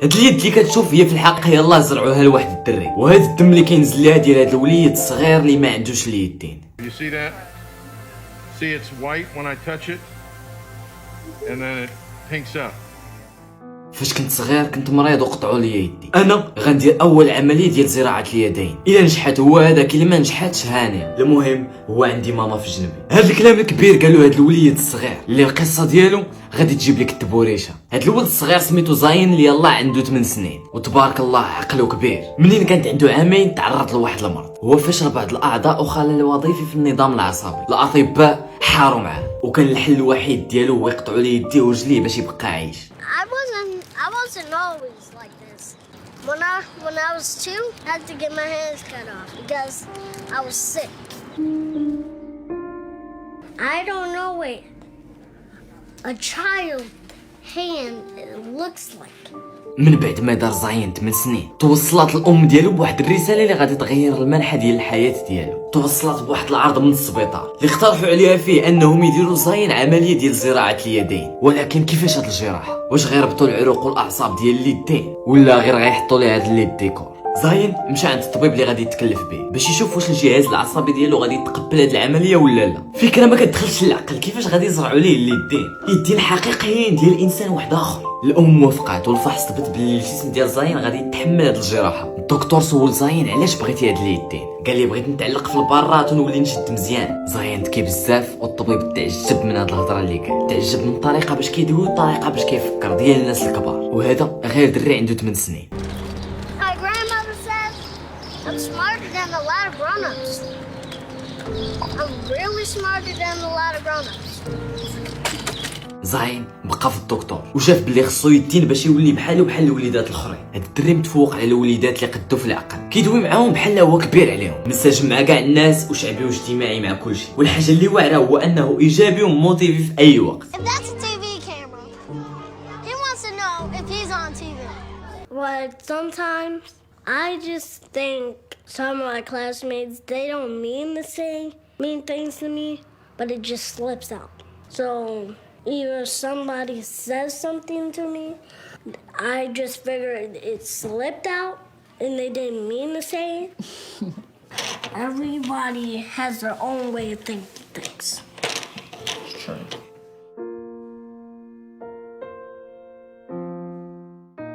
هاد اليد اللي كتشوف هي في الحق يلاه زرعوها لواحد الدري، وهاد الدم اللي كينزل ليها ديال هاد الوليد الصغير اللي ما عندوش اليدين. You see that? See it's white when I touch it and then it pinks up. فاش كنت صغير كنت مريض وقطعوا لي يدي. انا غندير اول عمليه ديال زراعه اليدين، الا نجحت هو هذاك، الا ما نجحتش هاني. المهم هو عندي ماما في جنبي. هذا الكلام الكبير قالوا هذا الوليد الصغير اللي القصه ديالو غادي تجيب لك التبوريشه. هذا الولد الصغير سميتو زاين اللي يلاه عنده 8 سنين، وتبارك الله عقله كبير. منين كانت عنده عامين تعرض لواحد المرض، هو فشل بعض الاعضاء وخلل الوظيفي في النظام العصبي. الاطباء حاروا معاه، وكان الحل الوحيد ديالو هو يقطعوا ليه يديه ورجليه باش يبقى عايش. I wasn't always like this. When I was 2, I had to get my hands cut off because I was sick. I don't know what a child hand looks like. من بعد ما دار زاين 8 سنين، توصلت الام ديالو بواحد الرساله اللي غادي تغير المنحى ديال الحياه ديالو. توصلت بواحد العرض من السبيطار اللي اقترحوا عليها فيه انهم يديروا زاين عمليه ديال زراعه اليدين. ولكن كيفاش هاد الجراحه؟ واش غيربطوا العروق والاعصاب ديال اليدين ولا غير غيحطوا ليه هاد الليد ديكور؟ زاين مشى عند الطبيب اللي غادي يتكلف به باش يشوف واش الجهاز العصبي ديالو غادي يتقبل هاد العمليه ولا لا. فكره ما كتدخلش للعقل، كيفاش غادي يزرعوا ليه اليدين؟ اليدين الحقيقيين ديال انسان واحد اخر. الام وافقات، والفحص ثبت بلي الجسم ديال زاين غادي يتحمل هاد الجراحه. الدكتور سول زاين علاش بغيتي هاد اليدين، قال لي بغيت نتعلق في البارات ونولي نشد مزيان. زاين ذكي بزاف، والطبيب تعجب من هاد الهضره اللي قال، تعجب من الطريقه باش كيدوي والطريقه باش كيفكر ديال الناس الكبار، وهذا غير دري عنده 8 سنين. My grandmother says I'm smarter than a lot of grown-ups. I'm really smarter than a lot of grown-ups. زاين بقى في الدكتور وشاف بلي خصو يدين باش يولي بحالو بحال الوليدات الاخرين. هاد الدري متفوق على الوليدات اللي قدو في العقل، كيدوي معاهم بحال هو كبير عليهم، منسجم مع كاع الناس وشعبي واجتماعي مع كلشي. والحاجه اللي واعره هو انه ايجابي وموتيفي في اي وقت. If that's a TV camera, he wants to know if he's on TV. But sometimes I just think some of my classmates, they don't mean things to me, but it just slips out. So either somebody says something to me, I just figure it slipped out and they didn't mean to say it. Everybody has their own way of thinking things.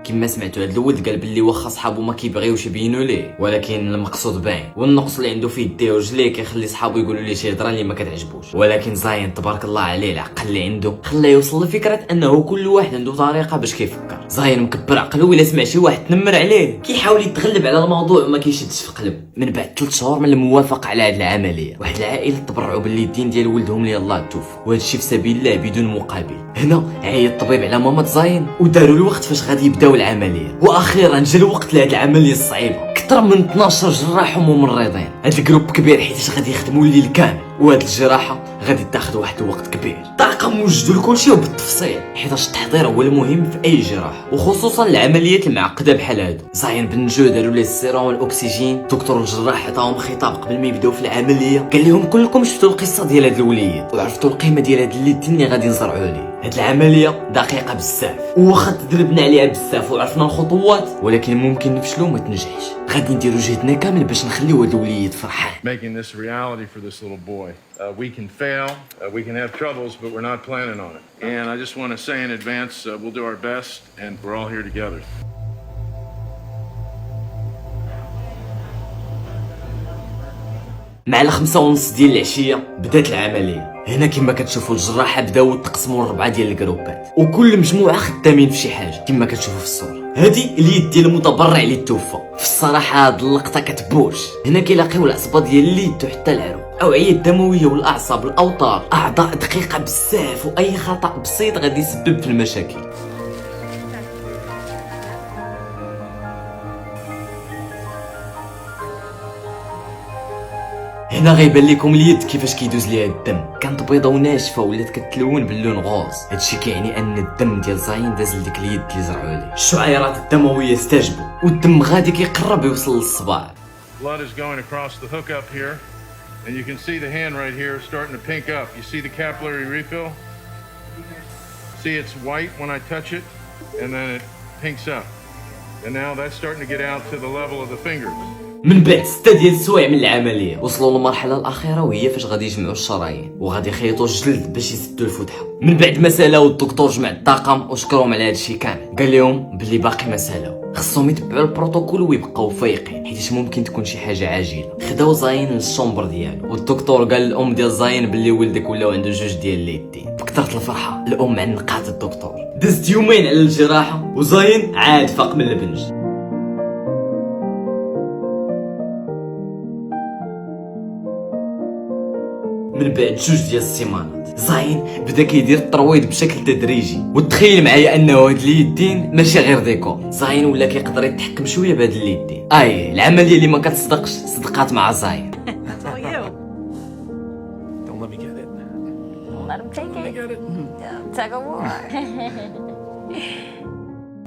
كما سمعتوا هاد الولد قال بلي واخا صحابو ما كيبغيوش يبينوا ليه، ولكن المقصود باين، والنقص اللي عنده في يديه ورجليه كيخلي صحابو يقولوا ليه شي هضره اللي ما كتعجبوش. ولكن زاين تبارك الله عليه، العقل اللي عنده خلاه يوصل لفكره انه كل واحد عنده طريقه باش كيفكر. زاين مكبر عقله، ولا سمع شي واحد تنمر عليه كيحاول يتغلب على الموضوع وما كيشدش في قلبه. من بعد 3 شهور من الموافقه على هاد العمليه، واحد العائله تبرعوا باليدين ديال ولدهم اللي يلاه توفى، وهذا الشيء في سبيل الله بدون مقابل. هنا عيط الطبيب على ماما زاين وداروا الوقت فاش غادي يبداو العمليه. واخيرا جا الوقت لهاد العمليه الصعيبه. اكثر من 12 جراح وممرضين، هاد الجروب كبير حيت غادي يخدموا الليل كامل، وهاد الجراحه غادي تاخذ واحد الوقت كبير. طاقم موجدوا لكلشي وبالتفصيل، حيت التحضير هو المهم في اي جراحه، وخصوصا العمليات المعقده بحال هادو. زاين بن جو داروا ليه السيروم والاكسجين. الدكتور الجراح عطاهم خطاب قبل ما يبداو في العمليه، قال لهم كلكم شفتوا القصه ديال هاد الوليد وعرفتوا القيمه ديال هاد اليدين اللي غادي نزرعوا ليه. هاد العمليه دقيقه بزاف، وواخا تدربنا عليها بزاف وعرفنا الخطوات، ولكن ممكن نفشلوا وما تنجحش. غادي نديروا جهدنا كامل باش نخليو هاد الوليد فرحان. Making this reality for this little boy. We can fail, we can have troubles, but we're not planning on it. And I just want to say in advance, we'll do our best, and we're all here together. مع 5:30 ديال العشيه بدات العمليه. هنا كما كتشوفوا الجراحه بداو يتقسموا ل4 ديال الجروبات، وكل مجموعه خدامين في شي حاجه كما كتشوفوا في الصوره. هذه اليد ديال المتبرع اللي توفى. في الصراحه هاد اللقطه كتبوش. هنا كيلاقيو العصبه ديال اليد وحتى العروق، اوعيه الدمويه والاعصاب، الاوتار، اعضاء دقيقه بزاف، واي خطا بسيط غادي يسبب في المشاكل. هنا غيبان لكم اليد كيفاش كيدوز ليها الدم، كانت بيضه وناشفه ولات كتلون باللون غوز. هادشي كيعني ان الدم ديال زاين داز لديك اليد اللي زرعوا عليه. الشعيرات الدمويه استجبوا، والدم غادي كيقرب يوصل للصباع. Blood is going across the hook up here, and you can see the hand right here starting to pink up. You see the capillary refill? See, it's white when I touch it, and then it pinks up. And now that's starting to get out to the level of the fingers. من بعد 6 ديال السوايع من العمليه وصلوا للمرحله الاخيره وهي فاش غادي يجمعوا الشرايين وغادي يخيطوا الجلد باش يسدوا الفتحه. من بعد ما سالاو الدكتور جمع الطاقم وشكرهم على هذا الشيء كامل، قال لهم بلي باقي ما سالاو، خصهم يتبعوا البروتوكول ويبقاو فايقين حيت ممكن تكون شي حاجه عاجله. خداو زاين للشومبر ديالو والدكتور قال للام ديال زاين بلي ولدك ولاو عنده 2 ديال اليدين. بكثره الفرحه الام عنقات الدكتور. دزت يومين على الجراحه وزاين عاد فاق من البنج. من بعد 2 ديال السيمانات زاين بدا كيدير الترويض بشكل تدريجي، وتخيل معايا انه هاد اليدين ماشي غير ديكور. زاين ولا كيقدر يتحكم شويه بهاد اليدين. العمليه اللي ما كتصدقش صدقات مع زاين. That's all you. Don't let me get it. Let him take it. Tug of war.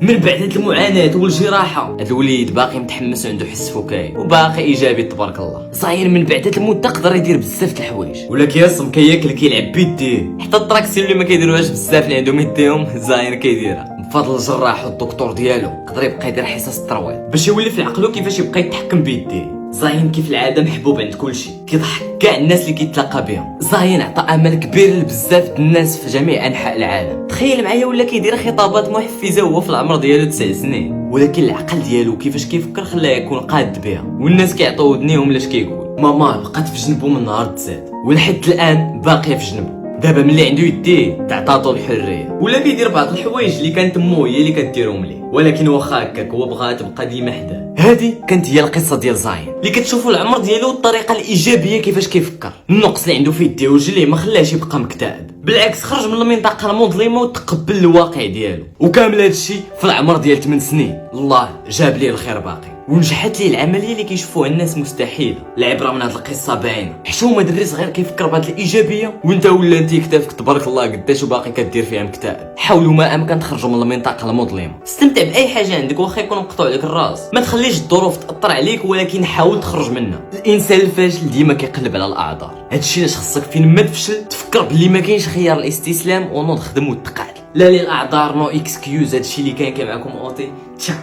من بعد هاد المعاناة والجراحة هاد الوليد باقي متحمس وعنده حس فكاهي وباقي ايجابي تبارك الله. زاين من بعد هاد المدة قدر يدير بزاف د الحوايج، ولا كيصم كياكل كيلعب بيديه، حتى الطراكسيون اللي ما كيديروهاش بزاف اللي عندهم يديهم زاين كيديرها. بفضل الجراح والدكتور ديالو قدر يبقى يدير حصص الترويض باش يولي في عقلو كيفاش يبقى يتحكم بيديه. زاين كيف العاده محبوب عند كلشي، كيضحك كاع الناس اللي كيتلاقى بهم. زاين عطى امل كبير لبزاف د الناس في جميع انحاء العالم. تخيل معايا ولا كيدير خطابات محفزه وهو في العمر ديالو 9 سنين، ولكن العقل ديالو كيفاش كيفكر خلاه يكون قاد بها، والناس كيعطيو ودنيهم لاش كيقول. ماما بقات في جنبو من نهار تزاد ولحد الان باقيه في جنبو. دابا ملي عنده يديه تعطاتو الحريه، ولا كيدير بعض الحوايج اللي كانت مو هي اللي كديرهم ليه، ولكن واخا هكاك هو بغا تبقى ديما حداه. هذه كانت هي القصه ديال زاين اللي كتشوفوا العمر ديالو والطريقه الايجابيه كيفاش كيفكر. النقص اللي عنده في يديه ورجليه ما خلاش يبقى مكتئب، بالعكس خرج من المنطقه المظلمه وتقبل الواقع ديالو. وكامل هذا الشيء في العمر ديال 8 سنين. الله جاب ليه الخير باقي ونجحت ليه العمليه اللي كيشوفوها الناس مستحيله. العبره من هذه القصه باينه، حشومه دري صغير كيفكر بهذه الايجابيه وانت ولا انت كتافك تبارك الله قداش وباقي كدير فيها مكتئب. حاولوا ما امكن تخرجوا من المنطقه المظلمه، استمتع باي حاجه عندك واخا يكون مقطوع لك الراس، ما تخليش الظروف تاثر عليك ولكن حاول تخرج منها. الانسان الفاشل ديما كيقلب على الاعذار، هادشي علاش خصك فين ما تفشل تفكر بلي ما كاينش خيار الاستسلام ونوض خدم وتقاتل. لا للاعذار نو اكسكيوز. هادشي اللي كان معكم اوتي. تشاو.